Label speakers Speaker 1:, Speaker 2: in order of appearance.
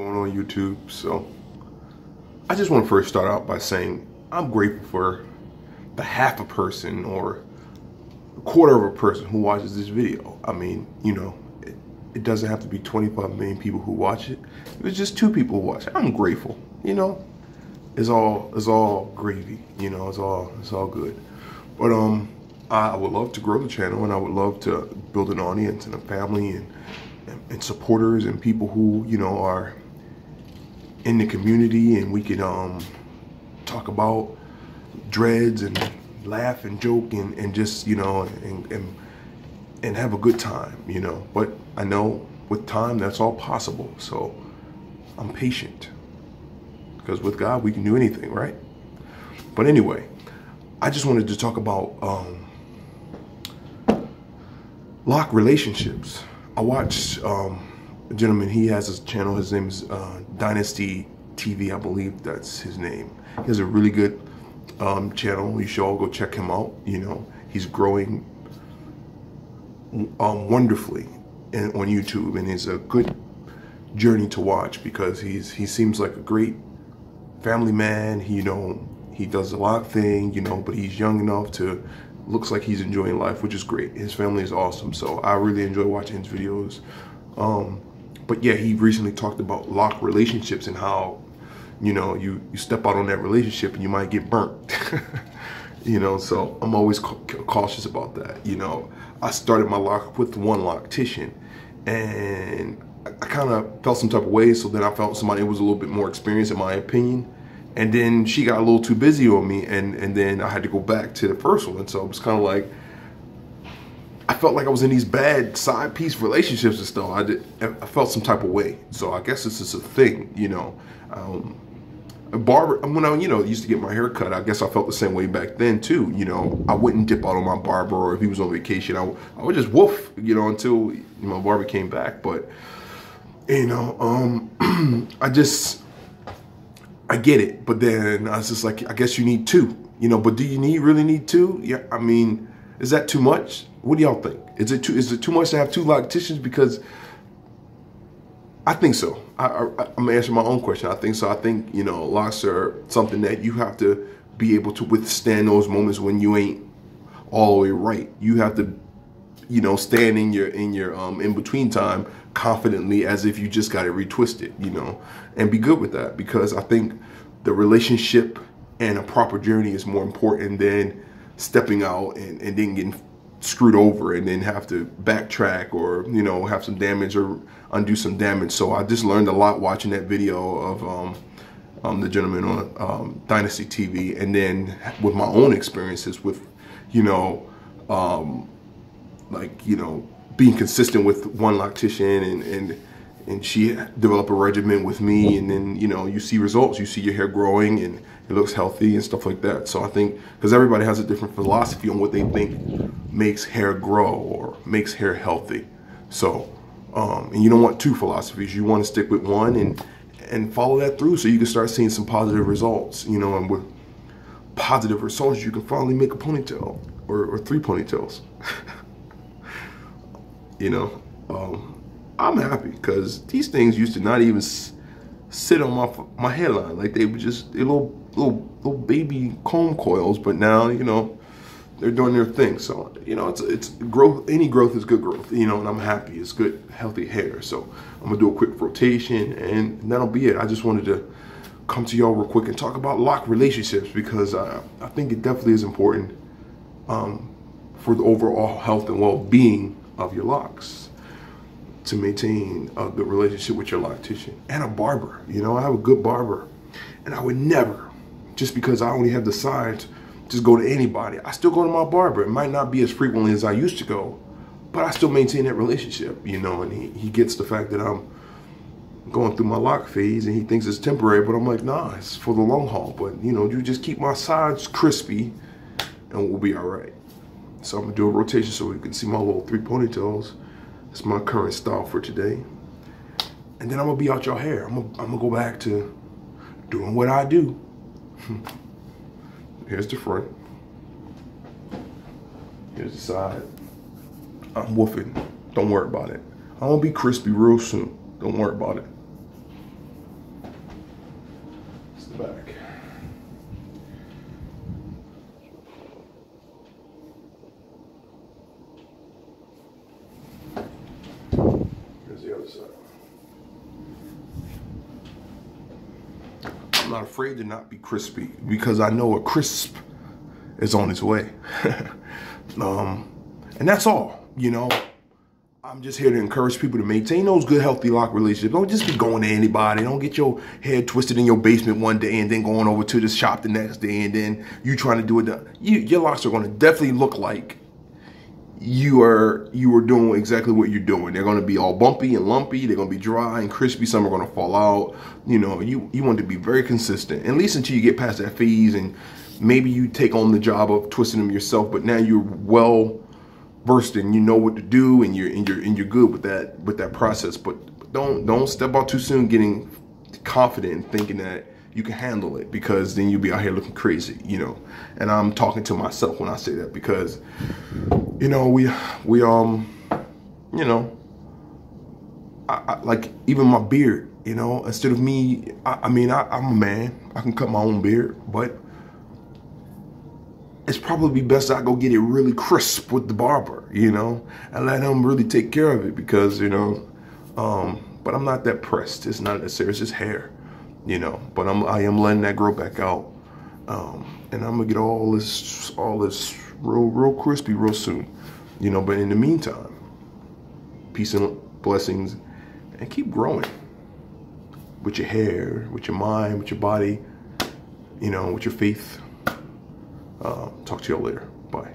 Speaker 1: going on YouTube. So I just want to first start out by saying I'm grateful for the half a person or a quarter of a person who watches this video. I mean, you know, it doesn't have to be 25 million people who watch it. If it's just 2 people who watch it, I'm grateful. You know, it's all gravy. You know, it's all good. But I would love to grow the channel, and I would love to build an audience and a family and supporters and people who, you know, are in the community, and we can talk about dreads and laugh and joke and just, you know, and have a good time, you know. But I know with time that's all possible, so I'm patient, because with God we can do anything, right? But anyway, I just wanted to talk about lock relationships. I watched a gentleman, he has his channel, his name is Dynasty TV, I believe that's his name. He has a really good channel. You should all go check him out. You know, he's growing wonderfully on YouTube, and it's a good journey to watch because he seems like a great family man. He, you know, he does a lot of things, you know, but he's young enough to, looks like he's enjoying life, which is great. His family is awesome, so I really enjoy watching his videos. But yeah, he recently talked about lock relationships and how, you know, you step out on that relationship and you might get burnt. You know, so I'm always cautious about that. You know, I started my lock with one loctician, and I kind of felt some type of way, so then I felt somebody who was a little bit more experienced in my opinion. And then she got a little too busy on me, and then I had to go back to the first one. So it was kind of like, I felt like I was in these bad side piece relationships and stuff. I felt some type of way. So I guess this is a thing, you know. A barber, when I, you know, used to get my hair cut, I guess I felt the same way back then too. You know, I wouldn't dip out on my barber, or if he was on vacation, I would just woof, you know, until my barber came back. But, you know, I get it, but then I was just like, I guess you need 2, you know. But do you really need 2? Yeah, I mean, is that too much? What do y'all think? Is it too much to have 2 locticians? Because I think so. I'm gonna answer my own question. I think so. I think, you know, locks are something that you have to be able to withstand those moments when you ain't all the way right. You have to, you know, stand in your in between time confidently, as if you just got it retwisted, you know, and be good with that, because I think the relationship and a proper journey is more important than stepping out and then getting screwed over and then have to backtrack, or, you know, have some damage or undo some damage. So I just learned a lot watching that video of the gentleman on Dynasty TV, and then with my own experiences with, you know, like, you know, being consistent with one loctician, and she developed a regimen with me, and then, you know, you see results, you see your hair growing and it looks healthy and stuff like that. So I think, because everybody has a different philosophy on what they think makes hair grow or makes hair healthy. So and you don't want 2 philosophies. You want to stick with one and follow that through, so you can start seeing some positive results, you know. And with positive results, you can finally make a ponytail or 3 ponytails. You know, I'm happy, because these things used to not even sit on my hairline. Like, they were just little baby comb coils, but now, you know, they're doing their thing. So, you know, it's growth. Any growth is good growth, you know, and I'm happy. It's good, healthy hair. So I'm gonna do a quick rotation, and that'll be it. I just wanted to come to y'all real quick and talk about lock relationships, because I think it definitely is important for the overall health and well-being of your locks, to maintain a good relationship with your loctician and a barber. You know, I have a good barber, and I would never, just because I only have the sides, just go to anybody. I still go to my barber. It might not be as frequently as I used to go, but I still maintain that relationship, you know. And he gets the fact that I'm going through my lock phase, and he thinks it's temporary, but I'm like, nah, it's for the long haul. But, you know, you just keep my sides crispy and we'll be all right. So I'm gonna do a rotation so you can see my little 3 ponytails. That's my current style for today. And then I'm gonna be out your hair. I'm gonna go back to doing what I do. Here's the front. Here's the side. I'm woofing. Don't worry about it. I'm gonna be crispy real soon. Don't worry about it. the back. Here's the other side. I'm not afraid to not be crispy because I know a crisp is on its way. And that's all, you know. I'm just here to encourage people to maintain those good, healthy lock relationships. Don't just be going to anybody. Don't get your head twisted in your basement one day and then going over to the shop the next day and then you trying to do it. Your locks are going to definitely look like you are doing exactly what you're doing. They're going to be all bumpy and lumpy. They're going to be dry and crispy. Some are going to fall out. You know, you want to be very consistent, at least until you get past that phase and maybe you take on the job of twisting them yourself. But now you're well versed and you know what to do and you're good with that process. But don't step out too soon getting confident and thinking that you can handle it, because then you'll be out here looking crazy, you know. And I'm talking to myself when I say that, because you know we you know, I like even my beard, you know, instead of me, I'm a man, I can cut my own beard, but it's probably best I go get it really crisp with the barber, you know, and let him really take care of it, because, you know, but I'm not that pressed. It's not necessary. It's just hair, you know, but I am letting that grow back out. And I'm gonna get all this real crispy real soon, you know, but in the meantime, peace and blessings, and keep growing with your hair, with your mind, with your body, you know, with your faith. Talk to y'all later. Bye.